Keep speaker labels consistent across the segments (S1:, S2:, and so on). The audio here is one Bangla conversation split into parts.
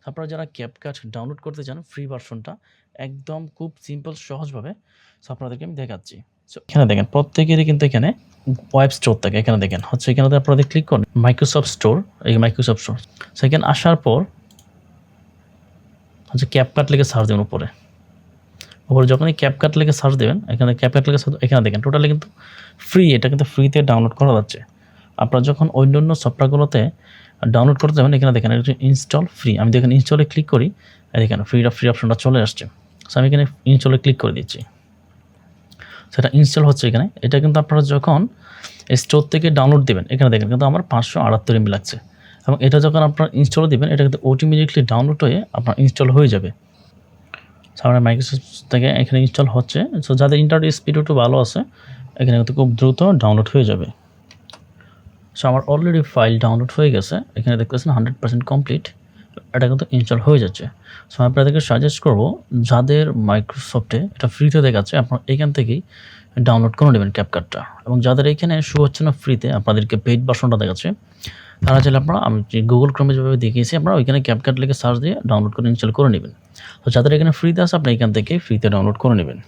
S1: আপনারা যারা CapCut ডাউনলোড করতে চান ফ্রি ভার্সনটা একদম খুব সিম্পল সহজভাবে সো আপনাদেরকে আমি দেখাচ্ছি। সো এখানে দেখেন প্রত্যেকেরই কিন্তু এখানে ওয়েব স্টোর থাকে। এখানে দেখেন হচ্ছে এখানে আপনারা ক্লিক করুন মাইক্রোসফট স্টোর, এই মাইক্রোসফট স্টোর। সো এখানে আসার পর হচ্ছে CapCut লিখে সার্চ দেবেন উপরে যখনই CapCut লিখে সার্চ দেবেন এখানে CapCut লিখে এখানে দেখেন টোটালি কিন্তু ফ্রি, এটা কিন্তু ফ্রিতে ডাউনলোড করা যাচ্ছে। আপনারা যখন অন্যান্য সফটওয়্যারগুলোতে ডাউনলোড করতে যাবেন এখানে দেখেন এটা ইনস্টল ফ্রি, আমি দেখেন ইনস্টলে ক্লিক করি, দেখেন ফ্রি অপশনটা চলে আসছে। সো আমি এখানে ইনস্টলে ক্লিক করে দিচ্ছি, সেটা ইনস্টল হচ্ছে এখানে। এটা কিন্তু আপনারা যখন স্টোর থেকে ডাউনলোড দেবেন এখানে দেখেন কিন্তু আমার 578 MB লাগছে, এবং এটা যখন আপনারা ইনস্টল দিবেন এটা কিন্তু অটোমেটিকলি ডাউনলোড হয়ে আপনার ইনস্টল হয়ে যাবে। আমার মাইক্রোসফট থেকে এখানে ইনস্টল হচ্ছে। সো যাদের ইন্টারনেট স্পিড একটু ভালো আছে এখানে কিন্তু খুব দ্রুত ডাউনলোড হয়ে যাবে। সো আমার অলরেডি ফাইল ডাউনলোড হয়ে গেছে, এখানে দেখতেছেন 100% কমপ্লিট, এটা কিন্তু ইনস্টল হয়ে যাচ্ছে। সো আমি আপনাদেরকে সাজেস্ট করব যাদের মাইক্রোসফটে এটা ফ্রিতে দেখাচ্ছে আপনারা এখান থেকেই ডাউনলোড করে নেবেন CapCutটা, এবং যাদের এখানে শো হচ্ছে না ফ্রিতে আপনাদেরকে পেইড ভার্সনটা দেখাচ্ছে তারা চাইলে আপনারা আমি গুগল ক্রোমে যেভাবে দেখিয়েছি আপনারা ওইখানে CapCut লিখে সার্চ দিয়ে ডাউনলোড করে ইনস্টল করে নেবেন। তো যাদের এখানে ফ্রিতে আছে আপনি এখান থেকে ফ্রিতে ডাউনলোড করে নেবেন।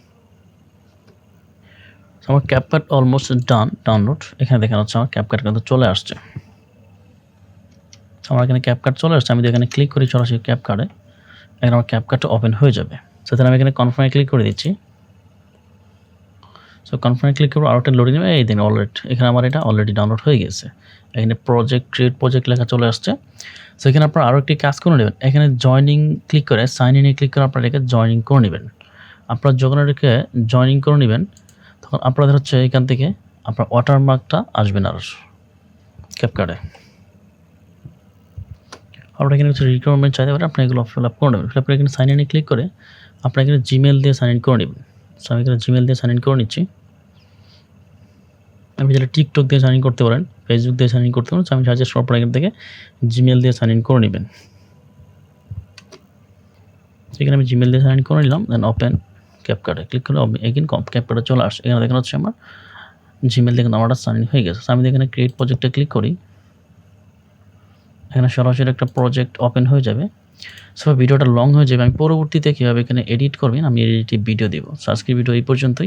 S1: আমার CapCut অলমোস্ট ডান ডাউনলোড, এখানে দেখানো হচ্ছে আমার CapCut কিন্তু চলে আসছে। আমার এখানে CapCut চলে আসছে, আমি এখানে ক্লিক করি সরাসরি CapCut-এ, এখানে আমার CapCut-টা ওপেন হয়ে যাবে। সেখানে আমি এখানে কনফার্মে ক্লিক করে দিচ্ছি। সো কনফার্মে ক্লিক করবো, আরও একটা লোডিং নেবে, এই দিন অলরেডি এখানে আমার এটা অলরেডি ডাউনলোড হয়ে গেছে। এখানে ক্রিয়েট প্রজেক্ট লেখা চলে আসছে। সো এখানে আপনারা আরও একটি কাজ করে নেবেন, এখানে জয়নিং ক্লিক করে সাইন ইনে ক্লিক করে আপনারা এটাকে জয়নিং করে নেবেন। আপনারা যখন এটাকে জয়নিং করে নেবেন তখন আপনাদের হচ্ছে এখান থেকে আপনার ওয়াটারমার্কটা আসবে না আর CapCut-এ। আপনারা এখানে হচ্ছে রিকোয়ারমেন্ট চাইতে পারে, আপনি এগুলো ফিল আপ করে নেবেন। ফিল আপ করে এখানে সাইন ইনে ক্লিক করে আপনারা এখানে জিমেল দিয়ে সাইন ইন করে নেবেন। সো আমি এখানে জিমেল দিয়ে সাইন ইন করে নিচ্ছি। আপনি চাইলে টিকটক দিয়ে সাইন ইন করতে পারেন, ফেসবুক দিয়ে সাইন ইন করতে পারেন। আমি সাজেস্ট করব এখান থেকে জিমেল দিয়ে সাইন ইন করে নেবেন। এখানে আমি জিমেল দিয়ে সাইন ইন করে নিলাম, দেন ওপেন CapCut-এ ক্লিক করে এগেইন CapCut-এ চলে আসছে। এখানে দেখানো হচ্ছে আমার জিমেল দিয়ে নাম্বারটা সাইন ইন হয়ে গেছে। আমি এখানে ক্রিয়েট প্রজেক্টে ক্লিক করি, এখানে সরাসরি একটা প্রজেক্ট ওপেন হয়ে যাবে। সো ভিডিওটা লং হয়ে যাবে, আমি পরবর্তীতে কীভাবে এখানে এডিট করবেন আমি এডিট ভিডিও দেবো। সো আজকের ভিডিও এই পর্যন্তই।